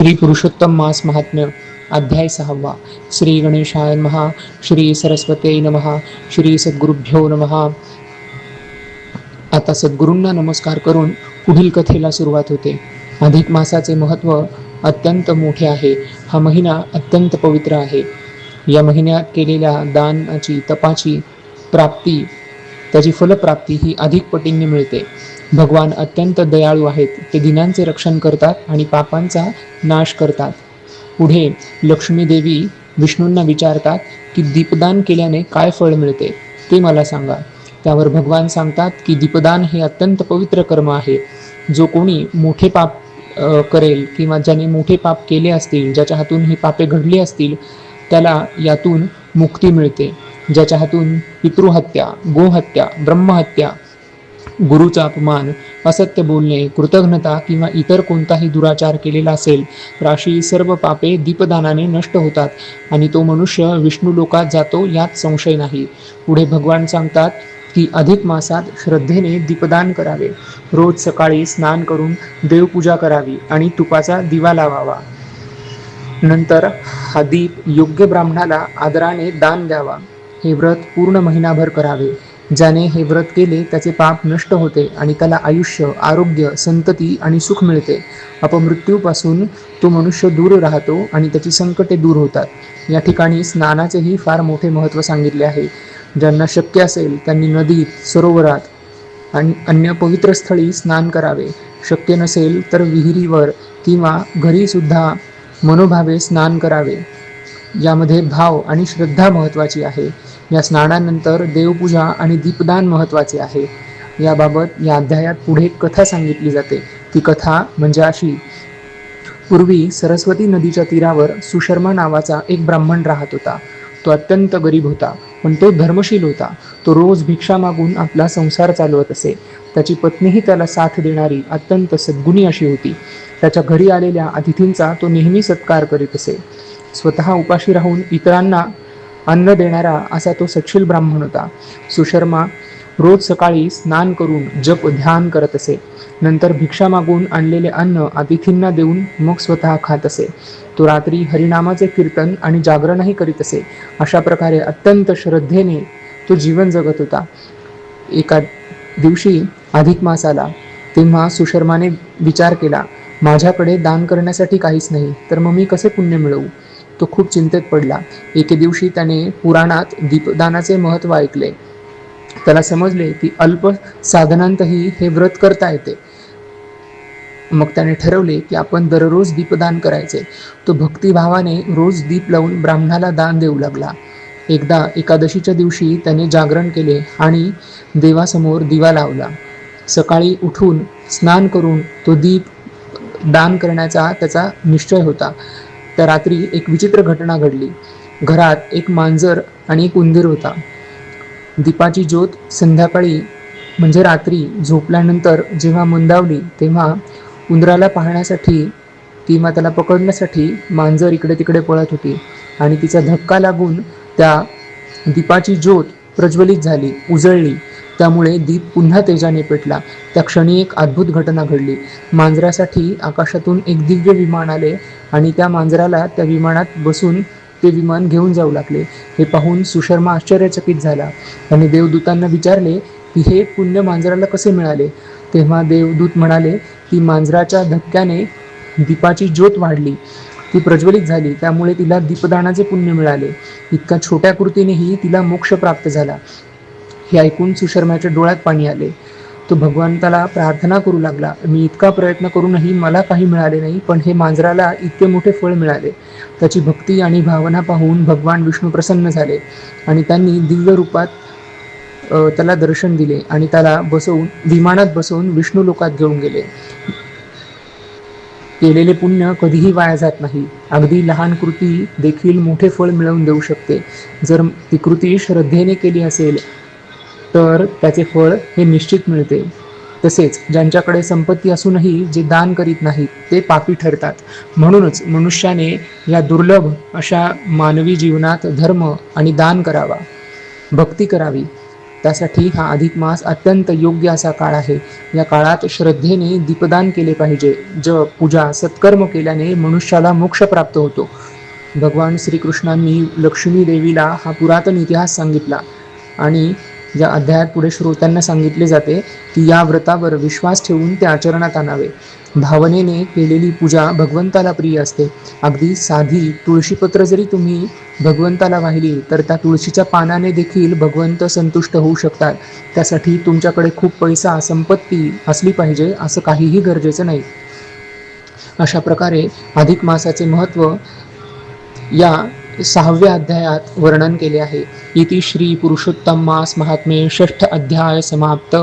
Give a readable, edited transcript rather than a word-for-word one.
श्री पुरुषोत्तम मास महात्म्य अध्याय 6. श्री गणेशाय नमः. श्री सरस्वती नमः. श्री सद्गुरुभ्यो नमः. आता सद्गुरूंना नमस्कार करून पुढील कथेला सुरुवात होते. अधिक मासाचे महत्त्व अत्यंत मोठे आहे. हा महिना अत्यंत पवित्र आहे. या महिन्यात केलेल्या दानाची तपाची प्राप्ती, त्याची फलप्राप्ती ही अधिक पटीने मिळते. भगवान अत्यंत दयाळू आहेत. ते दिनांचे रक्षण करतात आणि पापांचा नाश करतात. पुढे लक्ष्मी देवी विष्णूंना विचारतात की दीपदान केल्याने काय फळ मिळते ते मला सांगा. त्यावर भगवान सांगतात की दीपदान हे अत्यंत पवित्र कर्म आहे. जो कोणी मोठे पाप करेल किंवा ज्याने मोठे पाप केले असतील, ज्याच्या हातून ही पापे घडली असतील, त्याला यातून मुक्ती मिळते. ज्याच्या हातून पितृहत्या, गोहत्या, ब्रह्महत्या, गुरुचा अपमान, असत्य बोलणे, कृतघ्नता किंवा इतर कोणताही दुराचार केलेला असेल तर अशी सर्व पापे दीपदानाने नष्ट होतात आणि तो मनुष्य विष्णू लोकात जातो, यात संशय नाही. पुढे भगवान सांगतात की अधिक मासात श्रद्धेने दीपदान करावे. रोज सकाळी स्नान करून देवपूजा करावी आणि तुपाचा दिवा लावावा. नंतर हा दीप योग्य ब्राह्मणाला आदराने दान द्यावा. हे व्रत पूर्ण महिनाभर करावे. ज्याने हे व्रत केले त्याचे पाप नष्ट होते आणि त्याला आयुष्य, आरोग्य, संतती आणि सुख मिळते. अपमृत्यूपासून तो मनुष्य दूर राहतो आणि त्याची संकटे दूर होतात. या ठिकाणी स्नानाचेही फार मोठे महत्त्व सांगितले आहे. ज्यांना शक्य असेल त्यांनी नदीत, सरोवरात आणि अन्य पवित्र स्थळी स्नान करावे. शक्य नसेल तर विहिरीवर किंवा घरी सुद्धा मनोभावे स्नान करावे. यामध्ये भाव आणि श्रद्धा महत्त्वाची आहे. या स्नानानंतर देवपूजा आणि दीपदान महत्त्वाचे आहे. याबाबत या अध्यायात पुढे कथा सांगितली जाते. ती कथा म्हणजे अशी. पूर्वी सरस्वती नदीच्या तीरावर सुशर्मा नावाचा एक ब्राह्मण राहत होता. तो अत्यंत गरीब होता, पण तो धर्मशील होता. तो रोज भिक्षा मागून आपला संसार चालवत असे. त्याची पत्नीही त्याला साथ देणारी अत्यंत सद्गुणी अशी होती. त्याच्या घरी आलेल्या अतिथींचा तो नेहमी सत्कार करीत असे. स्वतः उपाशी राहून इतरांना अन्न देणारा असा तो सच्छील ब्राह्मण होता. सुशर्मा रोज सकाळी स्नान करून जप ध्यान करत असे. नंतर भिक्षा मागून आणलेले अन्न अतिथींना देऊन मग स्वतः खात असे. तो रात्री हरिनामाचे कीर्तन आणि जागरणही करीत असे. अशा प्रकारे अत्यंत श्रद्धेने तो जीवन जगत होता. एका दिवशी अधिक मास आला. तेव्हा सुशर्माने विचार केला, माझ्याकडे दान करण्यासाठी काहीच नाही, तर मग मी कसे पुण्य मिळवू. तो खूप चिंतेत पडला. एके दिवशी त्याने पुराणात दीपदानाचे महत्त्व ऐकले. त्याला समजले की अल्प साधनांतही हे व्रत करता येते. मग त्याने ठरवले की आपण दररोज दीपदान करायचे. तो भक्तिभावाने रोज दीप लावून ब्राह्मणाला दान देऊ लागला. एकदा एकादशीच्या दिवशी त्याने जागरण केले आणि देवासमोर दिवा लावला. सकाळी उठून स्नान करून तो दीप दान करण्याचा त्याचा निश्चय होता. त्या रात्री एक विचित्र घटना घडली. घरात एक मांजर आणि एक उंदीर होता. दीपाची ज्योत संध्याकाळी म्हणजे रात्री झोपल्यानंतर जेव्हा मंदावली, तेव्हा उंदराला पाहण्यासाठी किंवा त्याला पकडण्यासाठी मांजर इकडे तिकडे पळत होती आणि तिचा धक्का लागून त्या दीपाची ज्योत प्रज्वलित झाली, उजळली. त्यामुळे दीप पुन्हा तेजाने पेटला. त्या क्षणी एक अद्भुत घटना घडली. मांजरासाठी आकाशातून एक दिव्य विमान आले आणि त्या मांजराला त्या विमानात बसून ते विमान घेऊन जाऊ लागले. हे पाहून सुशर्मा आश्चर्यचकित झाला. त्याने देवदूतांना विचारले की हे पुण्य मांजराला कसे मिळाले. तेव्हा देवदूत म्हणाले की मांजराच्या धक्क्याने दीपाची ज्योत वाढली, ती प्रज्वलित झाली, त्यामुळे तिला दीपदानाचे पुण्य मिळाले. इतक्या छोट्या कृतीनेही तिला मोक्ष प्राप्त झाला. हे ऐकून सुशर्माच्या डोळ्यात पाणी आले. तो भगवंताला प्रार्थना करू लागला, मी इतका प्रयत्न करूनही मला काही मिळाले नाही, पण हे मांजराला इतके मोठे फळ मिळाले. त्याची भक्ती आणि भावना पाहून भगवान विष्णू प्रसन्न झाले आणि त्यांनी दिव्य रूपात त्याला दर्शन दिले आणि त्याला विमानात बसवून विष्णू लोकात घेऊन गेले. केलेले पुण्य कधीही वाया जात नाही. अगदी लहान कृती देखील मोठे फळ मिळवून देऊ शकते. जर ती कृती श्रद्धेने केली असेल तर त्याचे फळ हे निश्चित मिळते. तसेच ज्यांच्याकडे संपत्ती असूनही जे दान करीत नाहीत ते पापी ठरतात. म्हणूनच मनुष्याने या दुर्लभ अशा मानवी जीवनात धर्म आणि दान करावा, भक्ती करावी. त्यासाठी हा अधिक मास अत्यंत योग्य असा काळ आहे. या काळात श्रद्धेने दीपदान केले पाहिजे. जप, पूजा, सत्कर्म केल्याने मनुष्याला मोक्ष प्राप्त होतो. भगवान श्रीकृष्णांनी लक्ष्मी देवीला हा पुरातन इतिहास सांगितला आणि या अध्यायात पुढे श्रोत्यांना सांगितले जाते की या व्रतावर विश्वास ठेवून ते आचरणात आणावे. भावनेने केलेली पूजा भगवंताला प्रिय असते. अगदी साधी तुळशीपत्र जरी तुम्ही भगवंताला वाहिली तर त्या तुळशीच्या पानाने देखील भगवंत संतुष्ट होऊ शकतात. त्यासाठी तुमच्याकडे खूप पैसा, संपत्ती असली पाहिजे असं काहीही गरजेचं नाही. अशा प्रकारे अधिक मासाचे महत्त्व या 6व्या अध्यायात वर्णन केले आहे. इति श्री पुरुषोत्तम मास महात्म्ये 6ठ अध्याय समाप्त.